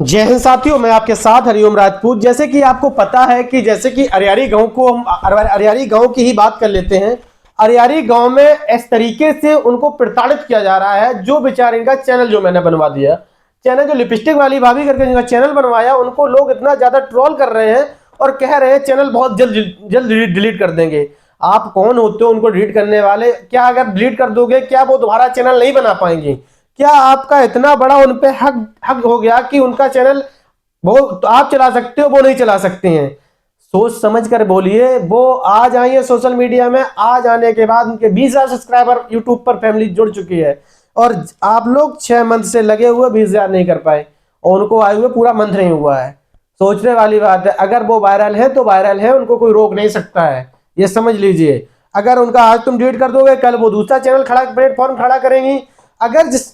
जय हिंद साथियों, मैं आपके साथ हरिओम राजपूत। जैसे कि आपको पता है कि जैसे कि अरियारी गांव को हम अरियारी गांव की ही बात कर लेते हैं। अरियारी गांव में इस तरीके से उनको प्रताड़ित किया जा रहा है। जो बेचारे इनका चैनल जो मैंने बनवा दिया, चैनल जो लिपस्टिक वाली भाभी करके जिनका चैनल बनवाया, उनको लोग इतना ज्यादा ट्रोल कर रहे हैं और कह रहे हैं चैनल बहुत जल्द डिलीट कर देंगे। आप कौन होते हो उनको डिलीट करने वाले? क्या अगर डिलीट कर दोगे क्या वो दोबारा चैनल नहीं बना पाएंगे? क्या आपका इतना बड़ा उन पे हक हो गया कि उनका चैनल वो तो आप चला सकते हो, वो नहीं चला सकते हैं? सोच समझ कर बोलिए। वो आज आई है सोशल मीडिया में, आज आने के बाद उनके 20,000 सब्सक्राइबर यूट्यूब पर फैमिली जुड़ चुकी है और आप लोग 6 मंथ से लगे हुए 20,000 नहीं कर पाए और उनको आए हुए पूरा मंथ नहीं हुआ है। सोचने वाली बात है। अगर वो वायरल है तो वायरल है, उनको कोई रोक नहीं सकता है, ये समझ लीजिए। अगर उनका आज तुम डिलीट कर दोगे, कल वो दूसरा चैनल प्लेटफॉर्म खड़ा करेंगी। अगर जिस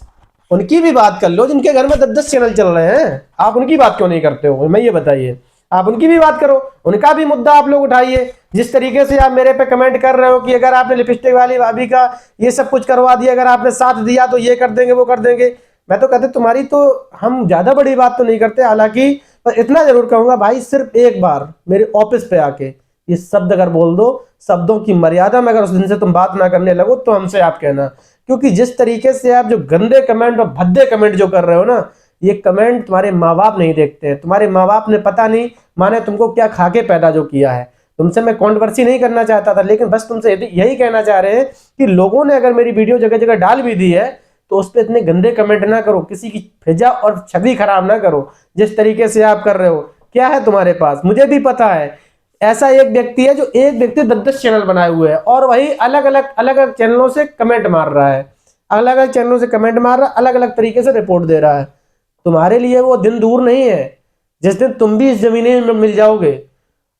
उनकी भी बात कर लो जिनके घर में 10-10 चैनल चल रहे हैं, आप उनकी बात क्यों नहीं करते हो? मैं ये बताइए, आप उनकी भी बात करो, उनका भी मुद्दा आप लोग उठाइए। जिस तरीके से आप मेरे पे कमेंट कर रहे हो कि अगर आपने लिपस्टिक वाली भाभी का ये सब कुछ करवा दिया, अगर आपने साथ दिया तो ये कर देंगे वो कर देंगे। मैं तो कहते तुम्हारी तो हम ज्यादा बड़ी बात तो नहीं करते, हालांकि पर इतना जरूर कहूंगा भाई, सिर्फ एक बार मेरे ऑफिस पे आके ये शब्द अगर बोल दो, शब्दों की मर्यादा में अगर उस दिन से तुम बात ना करने लगो तो हमसे आप कहना। क्योंकि जिस तरीके से आप जो गंदे कमेंट और भद्दे कमेंट जो कर रहे हो ना, ये कमेंट तुम्हारे माँ बाप नहीं देखते हैं। तुम्हारे माँ बाप ने पता नहीं माने तुमको क्या खा के पैदा जो किया है। तुमसे मैं कॉन्ट्रोवर्सी नहीं करना चाहता था, लेकिन बस तुमसे यही कहना चाह रहे हैं कि लोगों ने अगर मेरी वीडियो जगह जगह डाल भी दी है तो उस पर इतने गंदे कमेंट ना करो, किसी की फिजा और छवि खराब ना करो जिस तरीके से आप कर रहे हो। क्या है तुम्हारे पास? मुझे भी पता है ऐसा एक व्यक्ति है जो एक व्यक्ति 10-10 चैनल बनाए हुए है और वही अलग अलग चैनलों से कमेंट मार रहा है, अलग अलग चैनलों से कमेंट मार रहा है, अलग अलग तरीके से रिपोर्ट दे रहा है। तुम्हारे लिए वो दिन दूर नहीं है जिस दिन तुम भी इस जमीने में मिल जाओगे।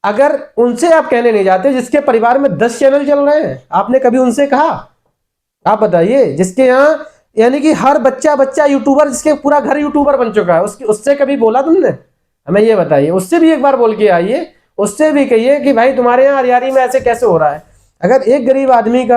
अगर उनसे आप कहने नहीं जाते जिसके परिवार में 10 चैनल चल रहे हैं, आपने कभी उनसे कहा? आप बताइए। जिसके यहाँ यानी कि हर बच्चा बच्चा यूट्यूबर, जिसके पूरा घर यूट्यूबर बन चुका है, उससे कभी बोला तुमने? हमें ये बताइए। उससे भी एक बार बोल के आइए, उससे भी कहिए कि भाई तुम्हारे यहाँ हरियाणी में ऐसे कैसे हो रहा है। अगर एक गरीब आदमी का,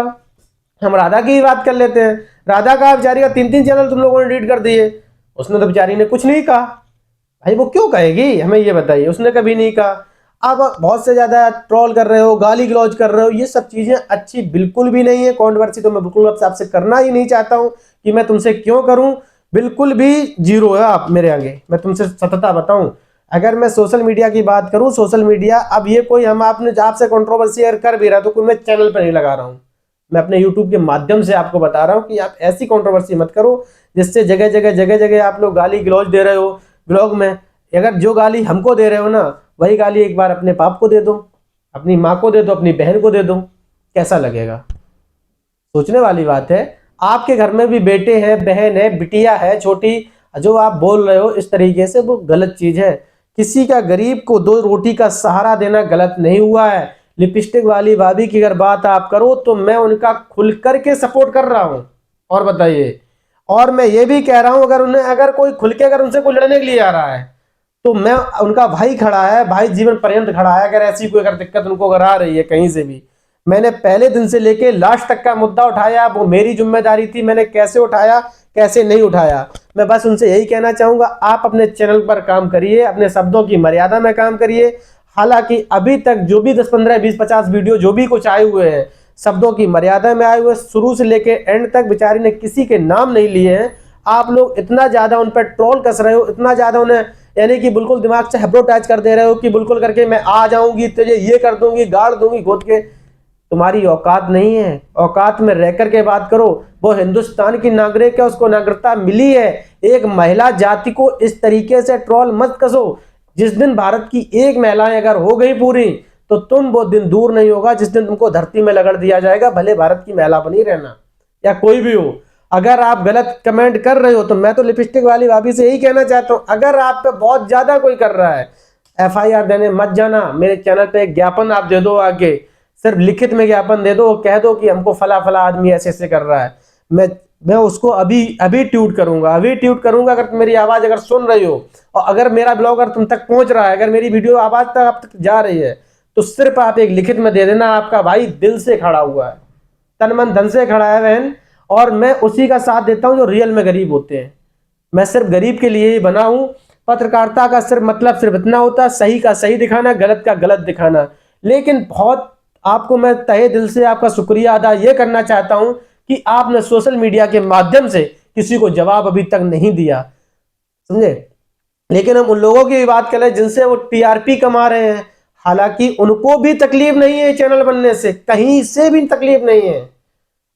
हम राधा की ही बात कर लेते हैं, राधा का बेचारी का 3-3 चैनल तुम लोगों ने डिलीट कर दिए, उसने तो बेचारी ने कुछ नहीं कहा। भाई वो क्यों कहेगी? हमें ये बताइए। उसने कभी नहीं कहा। आप बहुत से ज्यादा ट्रोल कर रहे हो, गाली गलौज कर रहे हो, ये सब चीजें अच्छी बिल्कुल भी नहीं है। कॉन्ट्रोवर्सी तो मैं बिल्कुल आपसे करना ही नहीं चाहता हूं कि मैं तुमसे क्यों करूं। बिल्कुल भी जीरो है आप मेरे आगे। मैं तुमसे सत्यता बताऊं, अगर मैं सोशल मीडिया की बात करूं, सोशल मीडिया अब ये कोई हम आपने आपसे कॉन्ट्रोवर्सी अगर कर भी रहा तो कोई मैं चैनल पर नहीं लगा रहा हूं। मैं अपने यूट्यूब के माध्यम से आपको बता रहा हूं कि आप ऐसी कॉन्ट्रोवर्सी मत करो जिससे जगह जगह आप लोग गाली गलौज दे रहे हो ब्लॉग में। अगर जो गाली हमको दे रहे हो ना, वही गाली एक बार अपने बाप को दे दो, अपनी माँ को दे दो, अपनी बहन को दे दो, कैसा लगेगा? सोचने वाली बात है। आपके घर में भी बेटे हैं, बहन है, बिटिया है छोटी, जो आप बोल रहे हो इस तरीके से, वो गलत चीज है। किसी का गरीब को 2 रोटी का सहारा देना गलत नहीं हुआ है। लिपस्टिक वाली भाभी की अगर बात आप करो तो मैं उनका खुल करके सपोर्ट कर रहा हूं। और बताइए, और मैं ये भी कह रहा हूं अगर उन्हें अगर कोई खुल के अगर उनसे कोई लड़ने के लिए आ रहा है तो मैं उनका भाई खड़ा है, भाई जीवन पर्यंत खड़ा है। अगर ऐसी कोई अगर दिक्कत उनको अगर आ रही है कहीं से भी, मैंने पहले दिन से लेके लास्ट तक का मुद्दा उठाया, वो मेरी जिम्मेदारी थी। मैंने कैसे उठाया कैसे नहीं उठाया, मैं बस उनसे यही कहना चाहूंगा, आप अपने चैनल पर काम करिए, अपने शब्दों की मर्यादा में काम करिए। हालांकि अभी तक जो भी 10, 15, 20, 50 वीडियो जो भी कुछ आए हुए हैं, शब्दों की मर्यादा में आए हुए, शुरू से लेके एंड तक बेचारी ने किसी के नाम नहीं लिए हैं। आप लोग इतना ज्यादा उन पर ट्रोल कस रहे हो, इतना ज्यादा उन्हें यानी कि बिल्कुल दिमाग से हैप्रोटाइज कर दे रहे हो कि बिल्कुल करके मैं आ जाऊंगी, तुझे ये कर दूंगी, गाड़ दूंगी खोद के। तुम्हारी औकात नहीं है, औकात में रह करके बात करो। वो हिंदुस्तान की नागरिक है, उसको नागरिकता मिली है। एक महिला जाति को इस तरीके से ट्रोल मत कसो। जिस दिन भारत की एक महिलाएं अगर हो गई पूरी, तो तुम वो दिन दूर नहीं होगा जिस दिन तुमको धरती में लगड़ दिया जाएगा, भले भारत की महिला बनी रहना या कोई भी हो। अगर आप गलत कमेंट कर रहे हो तो मैं तो लिपस्टिक वाली भाभी से यही कहना चाहता हूं, अगर आप पे बहुत ज्यादा कोई कर रहा है, FIR देने मत जाना। मेरे चैनल पे एक ज्ञापन आप दे दो, आगे सिर्फ लिखित में ज्ञापन दे दो, कह दो कि हमको फला फला आदमी ऐसे ऐसे कर रहा है। मैं उसको अभी अभी ट्वीट करूंगा, अभी ट्वीट करूंगा। अगर मेरी आवाज अगर सुन रही हो और अगर मेरा ब्लॉग अगर तुम तक पहुंच रहा है, अगर मेरी वीडियो आवाज तक आप तक जा रही है, तो सिर्फ आप एक लिखित में दे देना, आपका भाई दिल से खड़ा हुआ है, तन मन धन से खड़ा है बहन। और मैं उसी का साथ देता हूं जो रियल में गरीब होते हैं। मैं सिर्फ गरीब के लिए ही बना हूं, पत्रकारिता का सिर्फ मतलब सिर्फ इतना होता है, सही का सही दिखाना, गलत का गलत दिखाना। लेकिन बहुत आपको मैं तहे दिल से आपका शुक्रिया अदा ये करना चाहता हूं कि आपने सोशल मीडिया के माध्यम से किसी को जवाब अभी तक नहीं दिया, समझे। लेकिन हम उन लोगों की भी बात कर रहे हैं जिनसे वो टीआरपी कमा रहे हैं, हालांकि उनको भी तकलीफ नहीं है चैनल बनने से, कहीं से भी तकलीफ नहीं है,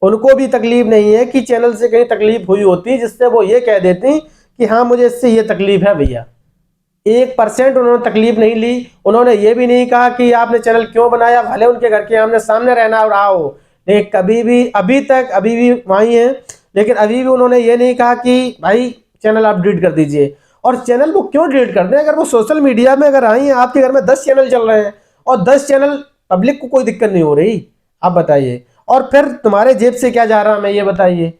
उनको भी तकलीफ नहीं है कि चैनल से कहीं तकलीफ हुई होती जिससे वो ये कह देती कि हाँ मुझे इससे ये तकलीफ है भैया। 1% उन्होंने तकलीफ नहीं ली। उन्होंने ये भी नहीं कहा कि आपने चैनल क्यों बनाया, भले उनके घर के आमने सामने रहना रहा हो, लेकिन कभी भी अभी तक अभी भी वहीं है, लेकिन अभी भी उन्होंने ये नहीं कहा कि भाई चैनल आप डिलीट कर दीजिए। और चैनल वो क्यों डिलीट कर दें, अगर वो सोशल मीडिया में अगर आई हैं, आपके घर में 10 चैनल चल रहे हैं और 10 चैनल पब्लिक को कोई दिक्कत नहीं हो रही, आप बताइए, और फिर तुम्हारे जेब से क्या जा रहा है हमें ये बताइए।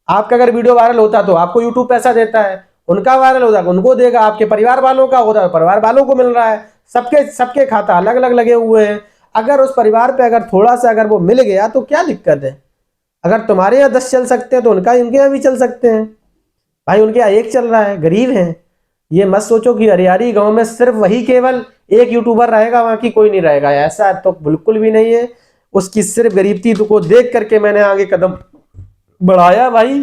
आपका अगर वीडियो वायरल होता तो आपको यूट्यूब पैसा देता है, उनका वायरल होता है उनको देगा, आपके परिवार वालों का होता है परिवार वालों को मिल रहा है, सबके सबके खाता अलग अलग लगे हुए हैं। अगर उस परिवार पे अगर थोड़ा सा अगर वो मिल गया तो क्या दिक्कत है। अगर तुम्हारे यहाँ 10 चल सकते हैं तो उनका इनके यहाँ भी चल सकते हैं भाई, उनके यहाँ एक चल रहा है, गरीब हैं। ये मत सोचो कि अरियारी गांव में सिर्फ वही केवल एक यूट्यूबर रहेगा, वहां की कोई नहीं रहेगा, ऐसा तो बिल्कुल भी नहीं है। उसकी सिर्फ गरीबी को देख करके मैंने आगे कदम बढ़ाया भाई।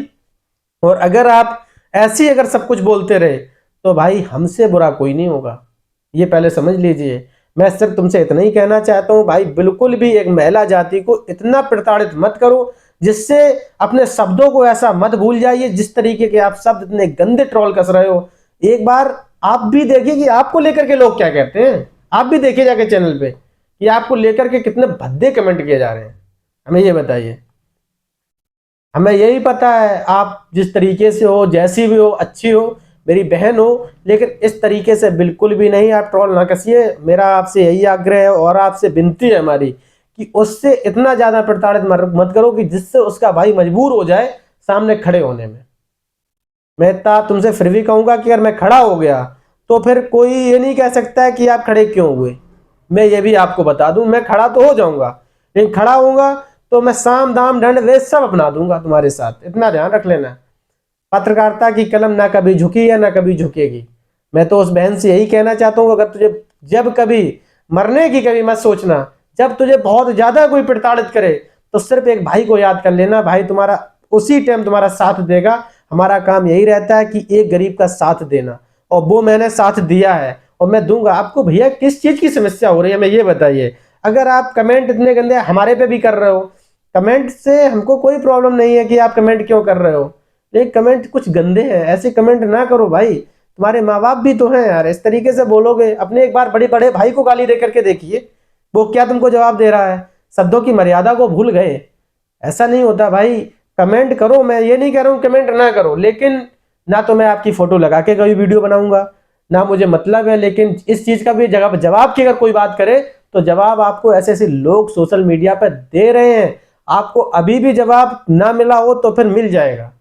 और अगर आप ऐसे ही अगर सब कुछ बोलते रहे तो भाई हमसे बुरा कोई नहीं होगा, ये पहले समझ लीजिए। मैं सिर्फ तुमसे इतना ही कहना चाहता हूं भाई, बिल्कुल भी एक महिला जाति को इतना प्रताड़ित मत करो जिससे अपने शब्दों को ऐसा मत भूल जाइए जिस तरीके के आप शब्द इतने गंदे ट्रोल कस रहे हो। एक बार आप भी देखिए कि आपको लेकर के लोग क्या कहते हैं, आप भी देखिए जाके चैनल पे कि आपको लेकर के कितने भद्दे कमेंट किए जा रहे हैं, हमें ये बताइए। हमें यही पता है आप जिस तरीके से हो, जैसी भी हो, अच्छी हो, मेरी बहन हो, लेकिन इस तरीके से बिल्कुल भी नहीं आप ट्रोल ना कसिए। मेरा आपसे यही आग्रह है और आपसे विनती है हमारी कि उससे इतना ज्यादा प्रताड़ित मत करो कि जिससे उसका भाई मजबूर हो जाए सामने खड़े होने में। मैं इतना तुमसे फिर भी कहूंगा कि अगर मैं खड़ा हो गया तो फिर कोई ये नहीं कह सकता है कि आप खड़े क्यों हुए। मैं ये भी आपको बता दूं, मैं खड़ा तो हो जाऊंगा, लेकिन खड़ा होऊंगा तो मैं साम दाम दंड वेद सब अपना दूंगा तुम्हारे साथ, इतना ध्यान रख लेना। पत्रकारिता की कलम ना कभी झुकी है ना कभी झुकेगी। मैं तो उस बहन से यही कहना चाहता हूँ, अगर तुझे जब कभी मरने की कभी मत सोचना, जब तुझे बहुत ज्यादा कोई प्रताड़ित करे तो सिर्फ एक भाई को याद कर लेना, भाई तुम्हारा उसी टाइम तुम्हारा साथ देगा। हमारा काम यही रहता है कि एक गरीब का साथ देना, और वो मैंने साथ दिया है और मैं दूंगा आपको। भैया किस चीज की समस्या हो रही है हमें ये बताइए। अगर आप कमेंट इतने गंदे हमारे पे भी कर रहे हो, कमेंट से हमको कोई प्रॉब्लम नहीं है कि आप कमेंट क्यों कर रहे हो, लेकिन कमेंट कुछ गंदे हैं, ऐसे कमेंट ना करो भाई। तुम्हारे माँ बाप भी तो हैं यार, इस तरीके से बोलोगे। अपने एक बार बड़े बड़े भाई को गाली दे करके देखिए, वो क्या तुमको जवाब दे रहा है। शब्दों की मर्यादा को भूल गए, ऐसा नहीं होता भाई। कमेंट करो, मैं ये नहीं कह रहा हूँ कमेंट ना करो, लेकिन ना तो मैं आपकी फोटो लगा के कोई वीडियो बनाऊंगा, ना मुझे मतलब है। लेकिन इस चीज का भी जवाब की अगर कोई बात करे तो जवाब आपको ऐसे ऐसे लोग सोशल मीडिया पर दे रहे हैं। आपको अभी भी जवाब ना मिला हो तो फिर मिल जाएगा।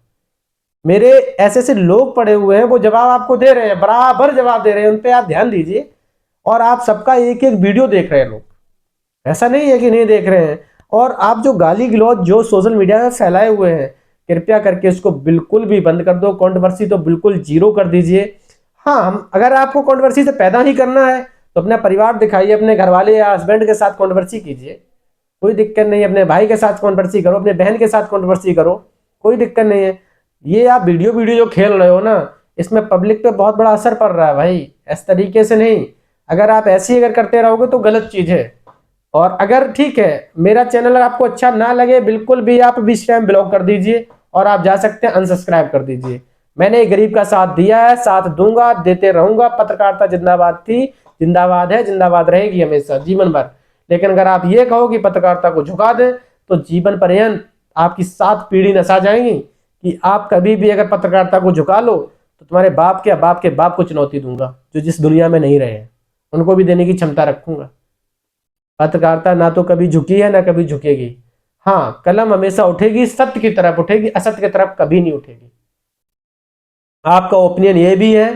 मेरे ऐसे ऐसे लोग पड़े हुए हैं, वो जवाब आपको दे रहे हैं, बराबर जवाब दे रहे हैं, उन पे आप ध्यान दीजिए। और आप सबका एक एक वीडियो देख रहे हैं लोग, ऐसा नहीं है कि नहीं देख रहे हैं। और आप जो गाली गलौज जो सोशल मीडिया में फैलाए हुए हैं, कृपया करके इसको बिल्कुल भी बंद कर दो। कंट्रोवर्सी तो बिल्कुल जीरो कर दीजिए। हाँ, हम अगर आपको कंट्रोवर्सी से पैदा ही करना है तो अपना परिवार दिखाइए, अपने घर वाले या हस्बैंड के साथ कंट्रोवर्सी कीजिए, कोई दिक्कत नहीं है। अपने भाई के साथ कंट्रोवर्सी करो, अपने बहन के साथ कंट्रोवर्सी करो, कोई दिक्कत नहीं है। ये आप वीडियो जो खेल रहे हो ना, इसमें पब्लिक पे बहुत बड़ा असर पड़ रहा है भाई, इस तरीके से नहीं। अगर आप ऐसे ही अगर करते रहोगे तो गलत चीज है। और अगर ठीक है मेरा चैनल आपको अच्छा ना लगे, बिल्कुल भी आप भी इस टाइम ब्लॉक कर दीजिए और आप जा सकते हैं अनसब्सक्राइब कर दीजिए। मैंने एक गरीब का साथ दिया है, साथ दूंगा, देते रहूंगा। पत्रकारिता जिंदाबाद थी, जिंदाबाद है, जिंदाबाद रहेगी हमेशा जीवन भर। लेकिन अगर आप ये कहो कि पत्रकारिता को झुका दें तो जीवन पर्यंत आपकी 7 पीढ़ी नसा जाएंगी कि आप कभी भी अगर पत्रकारिता को झुका लो तो तुम्हारे बाप के बाप को चुनौती दूंगा, जो जिस दुनिया में नहीं रहे हैं उनको भी देने की क्षमता रखूंगा। पत्रकारिता ना तो कभी झुकी है ना कभी झुकेगी। हाँ, कलम हमेशा उठेगी, सत्य की तरफ उठेगी, असत्य की तरफ कभी नहीं उठेगी। आपका ओपिनियन ये भी है,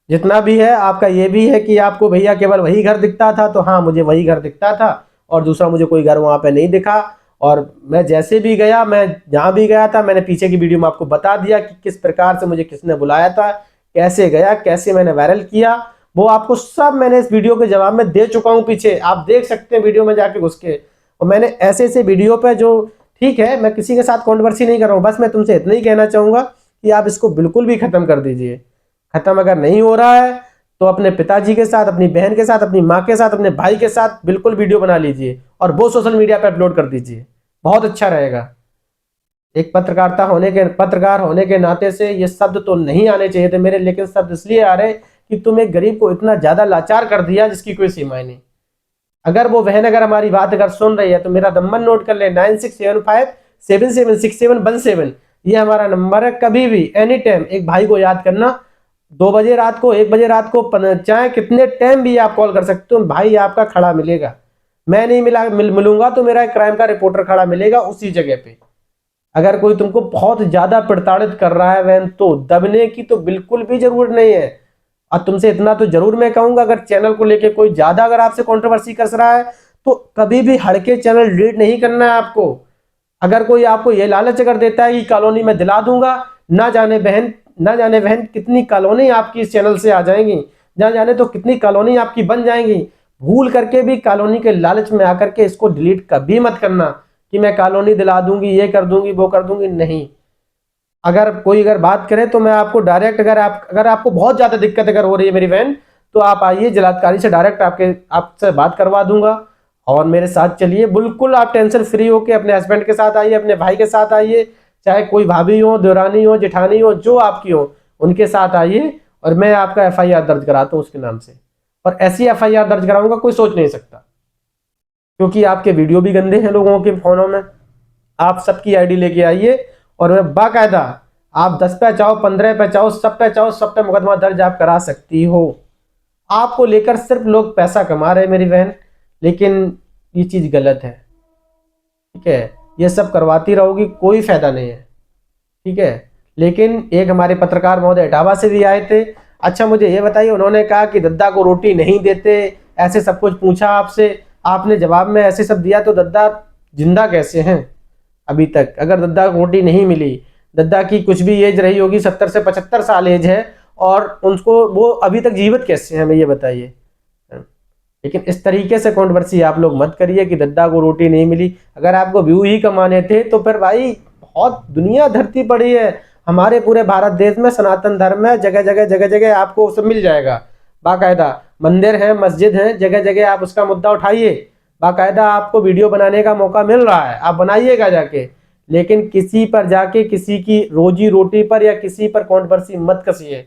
जितना भी है आपका ये भी है कि आपको भैया केवल वही घर दिखता था, तो हाँ मुझे वही घर दिखता था और दूसरा मुझे कोई घर वहां पे नहीं दिखा। और मैं जैसे भी गया, मैं जहां भी गया था, मैंने पीछे की वीडियो में आपको बता दिया कि किस प्रकार से मुझे किसने बुलाया था, कैसे गया, कैसे मैंने वायरल किया, वो आपको सब मैंने इस वीडियो के जवाब में दे चुका हूं। पीछे आप देख सकते हैं वीडियो में जाके घुस के। और मैंने ऐसे ऐसे वीडियो पे जो, ठीक है मैं किसी के साथ कॉन्ट्रोवर्सी नहीं कर रहा हूं, बस मैं तुमसे इतना ही कहना चाहूंगा कि आप इसको बिल्कुल भी खत्म कर दीजिए। खत्म अगर नहीं हो रहा है तो अपने पिताजी के साथ, अपनी बहन के साथ, अपनी माँ के साथ, अपने भाई के साथ बिल्कुल वीडियो बना लीजिए और वो सोशल मीडिया पे अपलोड कर दीजिए, बहुत अच्छा रहेगा। एक पत्रकार होने के नाते से ये शब्द तो नहीं आने चाहिए थे मेरे, लेकिन शब्द इसलिए आ रहे कि तुम एक गरीब को इतना ज्यादा लाचार कर दिया जिसकी कोई सीमाएं नहीं। अगर वो बहन अगर हमारी बात अगर सुन रही है तो मेरा नंबर नोट कर ले, 9675776717। ये हमारा नंबर है। कभी भी एनी टाइम एक भाई को याद करना, 2 बजे रात को, 1 बजे रात को, चाहे कितने टाइम भी आप कॉल कर सकते हो, भाई आपका खड़ा मिलेगा। मैं नहीं मिलूंगा तो मेरा क्राइम का रिपोर्टर खड़ा मिलेगा उसी जगह पे। अगर कोई तुमको बहुत ज्यादा प्रताड़ित कर रहा है बहन, तो दबने की तो बिल्कुल भी जरूरत नहीं है। और तुमसे इतना तो जरूर मैं कहूंगा, अगर चैनल को लेके कोई ज्यादा अगर आपसे कंट्रोवर्सी कर रहा है तो कभी भी हड़के चैनल डिलीट नहीं करना है आपको। अगर कोई आपको ये लालच अगर देता है कि कॉलोनी में दिला दूंगा, ना जाने बहन कितनी कॉलोनी आपकी इस चैनल से आ जाएंगी, ना जाने तो कितनी कॉलोनी आपकी बन जाएंगी। भूल करके भी कॉलोनी के लालच में आकर के इसको डिलीट कभी मत करना कि मैं कॉलोनी दिला दूंगी, ये कर दूंगी, वो कर दूंगी, नहीं। अगर कोई अगर बात करे तो मैं आपको डायरेक्ट, अगर आपको बहुत ज्यादा दिक्कत अगर हो रही है मेरी बहन, तो आप आइए जिलाधिकारी से डायरेक्ट आपसे बात करवा दूंगा और मेरे साथ चलिए। बिल्कुल आप टेंशन फ्री होके अपने हस्बैंड के साथ आइए, अपने भाई के साथ आइए, चाहे कोई भाभी हो, देवरानी हो, जेठानी हो, जो आपकी हो, उनके साथ आइए और मैं आपका FIR दर्ज कराता हूँ उसके नाम से। और ऐसी FIR दर्ज कराऊंगा कोई सोच नहीं सकता, क्योंकि आपके वीडियो भी गंदे हैं लोगों के फोनों में। आप सबकी ID लेके आइए और मैं बाकायदा, आप 10 पे चाहो, 15 पे चाहो, सब पे मुकदमा दर्ज आप करा सकती हो। आपको लेकर सिर्फ लोग पैसा कमा रहे हैं मेरी बहन, लेकिन ये चीज गलत है, ठीक है। ये सब करवाती रहोगी, कोई फायदा नहीं है, ठीक है। लेकिन एक हमारे पत्रकार महोदय इटावा से भी आए थे। अच्छा मुझे ये बताइए, उन्होंने कहा कि दद्दा को रोटी नहीं देते, ऐसे सब कुछ पूछा आपसे, आपने जवाब में ऐसे सब दिया, तो दद्दा जिंदा कैसे हैं अभी तक? अगर दद्दा को रोटी नहीं मिली, दद्दा की कुछ भी एज रही होगी, 70 से 75 साल एज है, और उनको वो अभी तक जीवित कैसे हैं, हमें ये बताइए। लेकिन इस तरीके से कंट्रोवर्सी आप लोग मत करिए कि दद्दा को रोटी नहीं मिली। अगर आपको व्यू ही कमाने थे तो फिर भाई बहुत दुनिया धरती पड़ी है हमारे पूरे भारत देश में, सनातन धर्म है, जगह जगह आपको सब मिल जाएगा। बाकायदा मंदिर है, मस्जिद है, जगह जगह आप उसका मुद्दा उठाइए। बाकायदा आपको वीडियो बनाने का मौका मिल रहा है, आप बनाइएगा जाके। लेकिन किसी पर जाके, किसी की रोजी रोटी पर या किसी पर कंट्रोवर्सी मत कसिए,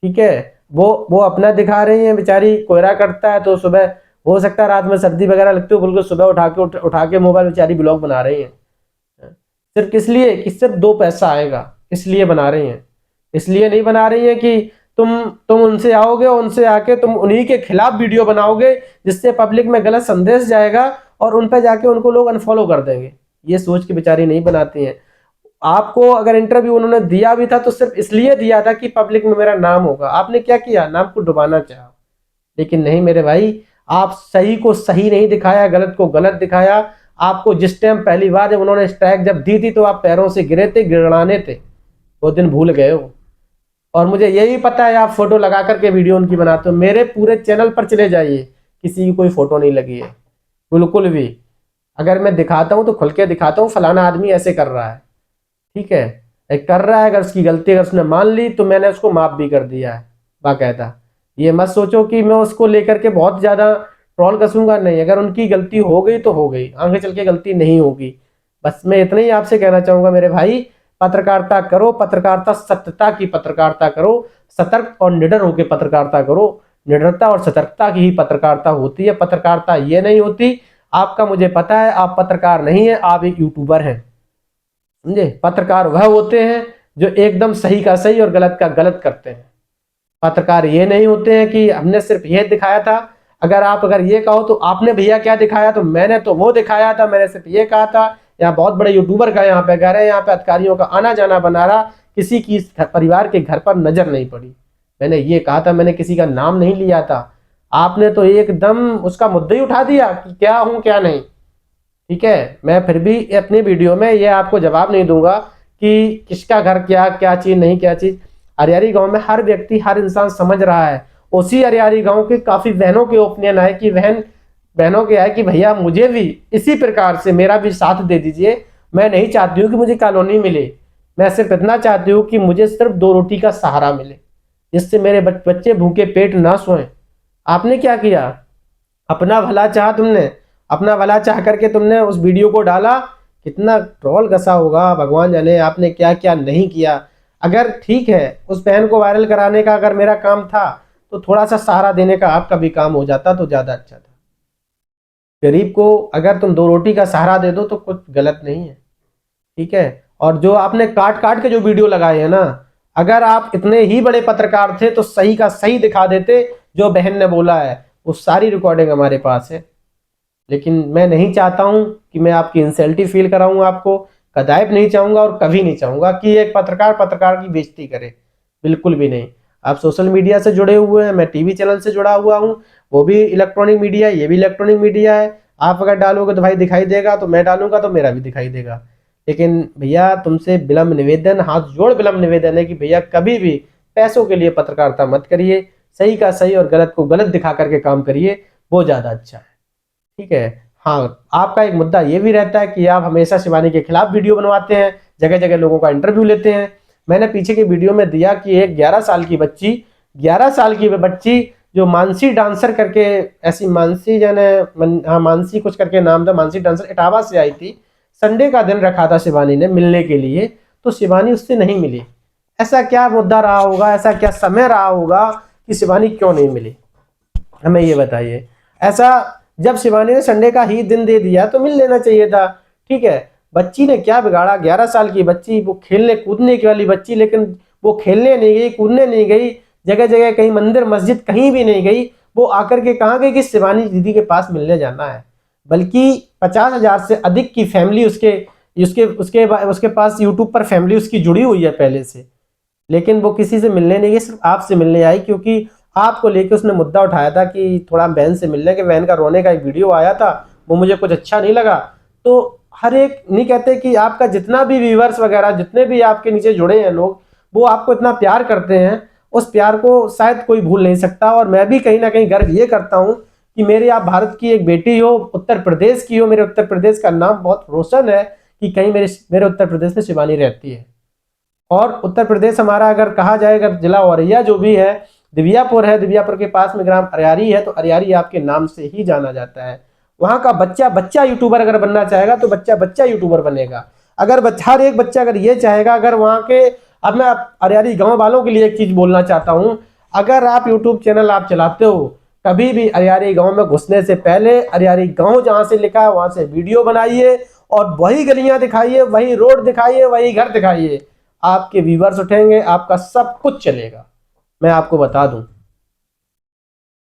ठीक है। वो अपना दिखा रही है, बेचारी कोयरा करता है तो सुबह हो सकता है रात में सर्दी वगैरह लगती हो, बिल्कुल सुबह उठा के मोबाइल बेचारी ब्लॉग बना रही है, सिर्फ इसलिए कि सिर्फ 2 पैसा आएगा, इसलिए बना रही हैं। इसलिए नहीं बना रही है कि तुम उनसे आओगे, उनसे आके तुम उन्हीं के खिलाफ वीडियो बनाओगे जिससे पब्लिक में गलत संदेश जाएगा और उन पर जाके उनको लोग अनफॉलो कर देंगे। ये सोच के बेचारी नहीं बनाती हैं। आपको अगर इंटरव्यू उन्होंने दिया भी था तो सिर्फ इसलिए दिया था कि पब्लिक में मेरा नाम होगा। आपने क्या किया, नाम को डुबाना चाहा। लेकिन नहीं मेरे भाई, आप सही को सही नहीं दिखाया, गलत को गलत दिखाया। आपको जिस टाइम पहली बार जब उन्होंने स्ट्राइक जब दी थी तो आप पैरों से गिरे थे, गिड़ाने थे, वो दिन भूल गए हो। और मुझे यही पता है आप फोटो लगा करके वीडियो उनकी बनाते हो। मेरे पूरे चैनल पर चले जाइए, किसी की कोई फोटो नहीं लगी है बिल्कुल भी। अगर मैं दिखाता हूं तो खुल के दिखाता हूं, फलाना आदमी ऐसे कर रहा है, ठीक है, कर रहा है। अगर उसकी गलती अगर उसने मान ली तो मैंने उसको माफ भी कर दिया है बाकायदा। ये मत सोचो कि मैं उसको लेकर के बहुत ज्यादा ट्रोल कसूंगा, नहीं। अगर उनकी गलती हो गई तो हो गई, आगे चल के गलती नहीं होगी। बस मैं इतना ही आपसे कहना चाहूंगा मेरे भाई, पत्रकारिता करो, पत्रकारिता सत्यता की पत्रकारिता करो, सतर्क और निडर होकर पत्रकारिता करो। निडरता और सतर्कता की ही पत्रकारिता होती है, पत्रकारिता ये नहीं होती। आपका मुझे पता है आप पत्रकार नहीं है, आप एक यूट्यूबर हैं, समझे। पत्रकार वह होते हैं जो एकदम सही का सही और गलत का गलत करते हैं। पत्रकार ये नहीं होते हैं कि हमने सिर्फ ये दिखाया था। अगर ये कहो तो आपने भैया क्या दिखाया, तो मैंने तो वो दिखाया था, मैंने सिर्फ ये कहा था। यहाँ बहुत बड़े यूट्यूबर का यहाँ पे घर है, यहाँ पे अधिकारियों का आना जाना बना रहा, किसी की परिवार के घर पर नजर नहीं पड़ी। मैंने ये कहा था, मैंने किसी का नाम नहीं लिया था। आपने तो एकदम उसका मुद्दा ही उठा दिया कि क्या हूं क्या नहीं, ठीक है। मैं फिर भी अपनी वीडियो में ये आपको जवाब नहीं दूंगा कि किसका घर क्या क्या चीज नहीं क्या चीज। अरियारी गांव में हर व्यक्ति, हर इंसान समझ रहा है। उसी अरियारी गांव के काफी बहनों के ओपिनियन आए कि बहनों के आए कि भैया मुझे भी इसी प्रकार से मेरा भी साथ दे दीजिए। मैं नहीं चाहती हूँ कि मुझे कॉलोनी मिले, मैं सिर्फ इतना चाहती हूँ कि मुझे सिर्फ 2 रोटी का सहारा मिले, जिससे मेरे बच्चे भूखे पेट ना सोएं। आपने क्या किया? अपना भला चाहा तुमने, अपना भला चाह करके तुमने उस वीडियो को डाला। कितना ट्रोल कसा होगा भगवान जाने आपने क्या क्या नहीं किया। अगर ठीक है उस बहन को वायरल कराने का अगर मेरा काम था तो थोड़ा सा सहारा देने का आपका भी काम हो जाता तो ज्यादा अच्छा था। गरीब को अगर तुम 2 रोटी का सहारा दे दो तो कुछ गलत नहीं है, ठीक है। और जो आपने काट काट के जो वीडियो लगाए हैं ना, अगर आप इतने ही बड़े पत्रकार थे तो सही का सही दिखा देते। जो बहन ने बोला है वो सारी रिकॉर्डिंग हमारे पास है। लेकिन मैं नहीं चाहता हूं कि मैं आपकी इंसल्टी फील कराऊं आपको, कदाइब नहीं चाहूंगा और कभी नहीं चाहूंगा कि एक पत्रकार की बेइज्जती करे, बिल्कुल भी नहीं। आप सोशल मीडिया से जुड़े हुए हैं, मैं टीवी चैनल से जुड़ा हुआ हूं, वो भी इलेक्ट्रॉनिक मीडिया है, ये भी इलेक्ट्रॉनिक मीडिया है। आप अगर डालोगे तो भाई दिखाई देगा, तो मैं डालूंगा तो मेरा भी दिखाई देगा। लेकिन भैया तुमसे विनम्र निवेदन, हाथ जोड़ विनम्र निवेदन है कि भैया कभी भी पैसों के लिए पत्रकारिता मत करिए। सही का सही और गलत को गलत दिखा करके काम करिए, वो ज्यादा अच्छा है, ठीक है। हाँ, आपका एक मुद्दा ये भी रहता है कि आप हमेशा शिवानी के खिलाफ वीडियो बनवाते हैं, जगह जगह लोगों का इंटरव्यू लेते हैं। मैंने पीछे के वीडियो में दिया कि एक 11 साल की बच्ची, 11 साल की बच्ची जो मानसी डांसर करके, ऐसी मानसी जाने हाँ मानसी कुछ करके नाम था, मानसी डांसर इटावा से आई थी। संडे का दिन रखा था शिवानी ने मिलने के लिए, तो शिवानी उससे नहीं मिली। ऐसा क्या मुद्दा रहा होगा, ऐसा क्या समय रहा होगा कि शिवानी क्यों नहीं मिली? हमें ये बताइए। ऐसा जब शिवानी ने संडे का ही दिन दे दिया तो मिल लेना चाहिए था, ठीक है। बच्ची ने क्या बिगाड़ा? 11 साल की बच्ची, वो खेलने कूदने की वाली बच्ची, लेकिन वो खेलने नहीं गई, कूदने नहीं गई, जगह जगह कहीं मंदिर मस्जिद कहीं भी नहीं गई। वो आकर के कहाँ गई कि शिवानी दीदी के पास मिलने जाना है। बल्कि 50,000 से अधिक की फैमिली उसके उसके उसके उसके पास यूट्यूब पर फैमिली उसकी जुड़ी हुई है पहले से। लेकिन वो किसी से मिलने नहीं गई, सिर्फ आपसे मिलने आई, क्योंकि आपको लेके उसने मुद्दा उठाया था कि थोड़ा बहन से मिलने के, बहन का रोने का एक वीडियो आया था, वो मुझे कुछ अच्छा नहीं लगा। तो हर एक नहीं कहते कि आपका जितना भी व्यूवर्स वगैरह जितने भी आपके नीचे जुड़े हैं लोग, वो आपको इतना प्यार करते हैं, उस प्यार को शायद कोई भूल नहीं सकता। और मैं भी कहीं ना कहीं गर्व ये करता हूँ कि मेरे आप भारत की एक बेटी हो, उत्तर प्रदेश की हो। मेरे उत्तर प्रदेश का नाम बहुत रोशन है कि कहीं मेरे उत्तर प्रदेश में शिवानी रहती है। और उत्तर प्रदेश हमारा अगर कहा जाए, अगर जिला औरैया जो भी है, दिव्यापुर है, दिव्यापुर के पास में ग्राम अरियारी है, तो अरियारी आपके नाम से ही जाना जाता है। वहां का बच्चा यूट्यूबर अगर बनना चाहेगा तो बच्चा यूट्यूबर बनेगा। अगर हर एक बच्चा अगर ये चाहेगा, अगर वहां के, अब मैं अरियारी गांव वालों के लिए एक चीज बोलना चाहता हूं, अगर आप यूट्यूब चैनल आप चलाते हो, कभी भी अरियारी गांव में घुसने से पहले अरियारी गांव जहां से लिखा है वहां से वीडियो बनाइए और वही गलियां दिखाइए, वही रोड दिखाइए, वही घर दिखाइए। आपके व्यूवर्स उठेंगे, आपका सब कुछ चलेगा। मैं आपको बता दूं,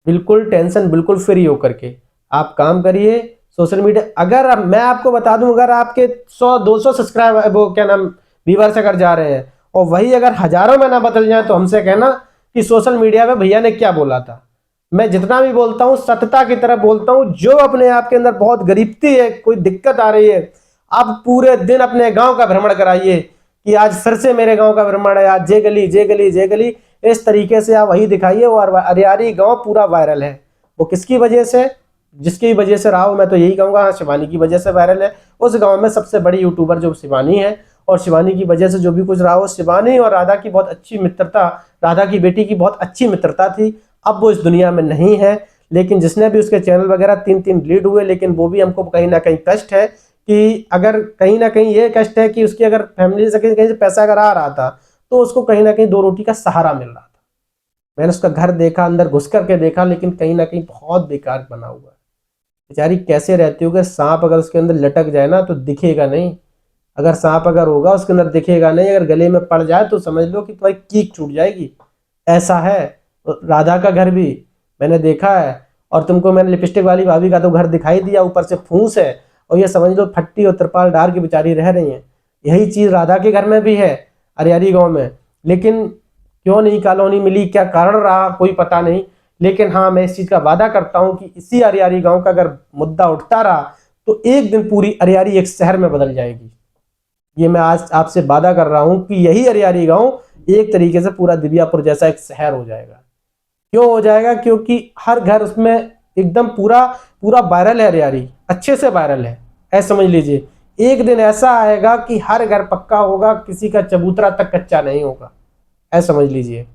बिल्कुल टेंशन बिल्कुल फ्री होकर के आप काम करिए। सोशल मीडिया, अगर मैं आपको बता दूं, अगर आपके 100-200 सब्सक्राइबर, वो क्या नाम, व्यूवर्स अगर जा रहे हैं और वही अगर हजारों में ना बदल जाए तो हमसे कहना कि सोशल मीडिया पे भैया ने क्या बोला था। मैं जितना भी बोलता हूं सत्यता की तरफ बोलता हूं। जो अपने आप के अंदर बहुत गरीबती है, कोई दिक्कत आ रही है, आप पूरे दिन अपने गांव का भ्रमण कराइए कि आज फिर से मेरे गांव का भ्रमण है, आज जे गली जे गली जे गली, इस तरीके से आप वही दिखाइए। और अरियारी गांव पूरा वायरल है। वो किसकी वजह से, जिसकी वजह से रहा हो, मैं तो यही कहूंगा, शिवानी की वजह से वायरल है। उस गांव में सबसे बड़ी यूट्यूबर जो शिवानी है, और शिवानी की वजह से जो भी कुछ रहा हो, शिवानी और राधा की बहुत अच्छी मित्रता, राधा की बेटी की बहुत अच्छी मित्रता थी। अब वो इस दुनिया में नहीं है, लेकिन जिसने भी उसके चैनल वगैरह 3-3 डिलीट हुए, लेकिन वो भी हमको कहीं ना कहीं कष्ट है कि अगर कहीं ना कहीं ये कष्ट है कि उसकी अगर फैमिली से कहीं से पैसा अगर आ रहा था तो उसको कहीं ना कहीं 2 रोटी का सहारा मिल रहा था। मैंने उसका घर देखा, अंदर घुस करके देखा, लेकिन कहीं ना कहीं बहुत बेकार बना हुआ है। बेचारी कैसे रहती होगी? सांप अगर उसके अंदर लटक जाए ना तो दिखेगा नहीं, अगर सांप अगर होगा उसके अंदर दिखेगा नहीं, अगर गले में पड़ जाए तो समझ लो कि तुम्हारी कीक छूट जाएगी। ऐसा है। राधा का घर भी मैंने देखा है, और तुमको मैंने लिपस्टिक वाली भाभी का तो घर दिखाई दिया, ऊपर से फूस है, और ये समझ लो फट्टी और त्रिपाल डाल के बेचारी रह रही है। यही चीज राधा के घर में भी है, अरियारी गांव में। लेकिन क्यों नहीं कॉलोनी मिली, क्या कारण रहा, कोई पता नहीं। लेकिन हाँ, मैं इस चीज का वादा करता हूं कि इसी अरियारी गांव का अगर मुद्दा उठता रहा तो एक दिन पूरी अरियारी एक शहर में बदल जाएगी। ये मैं आज आपसे वादा कर रहा हूं कि यही अरियारी गांव एक तरीके से पूरा दिव्यापुर जैसा एक शहर हो जाएगा। क्यों हो जाएगा? क्योंकि हर घर उसमें एकदम पूरा पूरा वायरल है, अरियारी अच्छे से वायरल है। ऐसा समझ लीजिए एक दिन ऐसा आएगा कि हर घर पक्का होगा, किसी का चबूतरा तक कच्चा नहीं होगा। ऐसा समझ लीजिए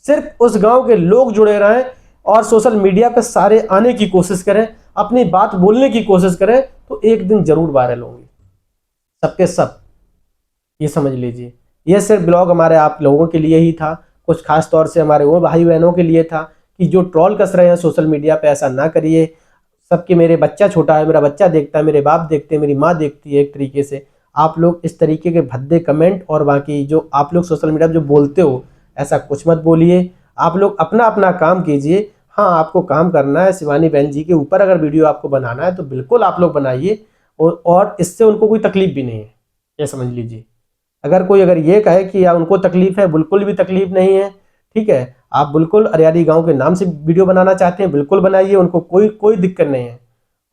सिर्फ उस गांव के लोग जुड़े रहें और सोशल मीडिया पे सारे आने की कोशिश करें, अपनी बात बोलने की कोशिश करें, तो एक दिन जरूर वायरल होंगे सबके सब। ये समझ लीजिए ये सिर्फ ब्लॉग हमारे आप लोगों के लिए ही था, कुछ खास तौर से हमारे वो भाई बहनों के लिए था कि जो ट्रोल कस रहे हैं सोशल मीडिया पे, ऐसा ना करिए। सबके, मेरे बच्चा छोटा है, मेरा बच्चा देखता है, मेरे बाप देखते हैं, मेरी माँ देखती है। एक तरीके से आप लोग इस तरीके के भद्दे कमेंट और बाकी जो आप लोग सोशल मीडिया पर जो बोलते हो, ऐसा कुछ मत बोलिए। आप लोग अपना अपना काम कीजिए। हाँ, आपको काम करना है शिवानी बहन जी के ऊपर, अगर वीडियो आपको बनाना है तो बिल्कुल आप लोग बनाइए, और इससे उनको कोई तकलीफ भी नहीं है, ये समझ लीजिए। अगर ये कहे कि यार उनको तकलीफ है, बिल्कुल भी तकलीफ नहीं है। ठीक है, आप बिल्कुल अरियारी गांव के नाम से वीडियो बनाना चाहते हैं, बिल्कुल बनाइए, उनको कोई कोई दिक्कत नहीं है।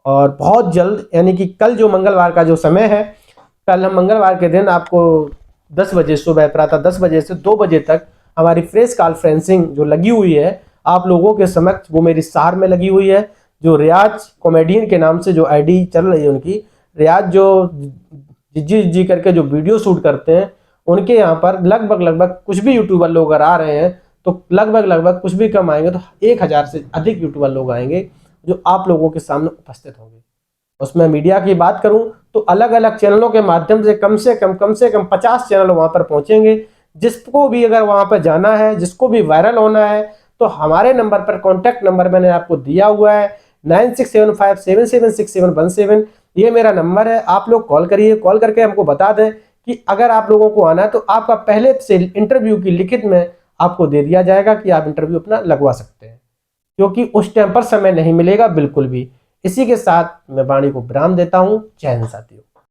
और बहुत जल्द, यानी कि कल जो मंगलवार का जो समय है, कल हम मंगलवार के दिन आपको 10 बजे सुबह, प्रातः 10 बजे से 2 बजे तक हमारी फ्रेश कॉन्फ्रेंसिंग जो लगी हुई है आप लोगों के समक्ष, वो मेरी शहर में लगी हुई है। जो रियाज कॉमेडियन के नाम से जो आईडी चल रही है उनकी, रियाज जो जी करके जो वीडियो शूट करते हैं, उनके यहाँ पर लगभग कुछ भी यूट्यूबर लोग अगर आ रहे हैं तो लगभग कुछ भी कम आएंगे तो 1000 से अधिक यूट्यूबर लोग आएंगे जो आप लोगों के सामने उपस्थित होंगे। उसमें मीडिया की बात करूं तो अलग अलग चैनलों के माध्यम से कम से कम 50 चैनल वहां पर पहुंचेंगे। जिसको भी अगर वहां पर जाना है, जिसको भी वायरल होना है, तो हमारे नंबर पर, कॉन्टैक्ट नंबर मैंने आपको दिया हुआ है 9675776717। ये मेरा नंबर है, आप लोग कॉल करिए, कॉल करके हमको बता दें कि अगर आप लोगों को आना है तो आपका पहले से इंटरव्यू की लिखित में आपको दे दिया जाएगा कि आप इंटरव्यू अपना लगवा सकते हैं, क्योंकि उस टाइम पर समय नहीं मिलेगा बिल्कुल भी। इसी के साथ मैं वाणी को विराम देता हूं। जय हिंद साथियों।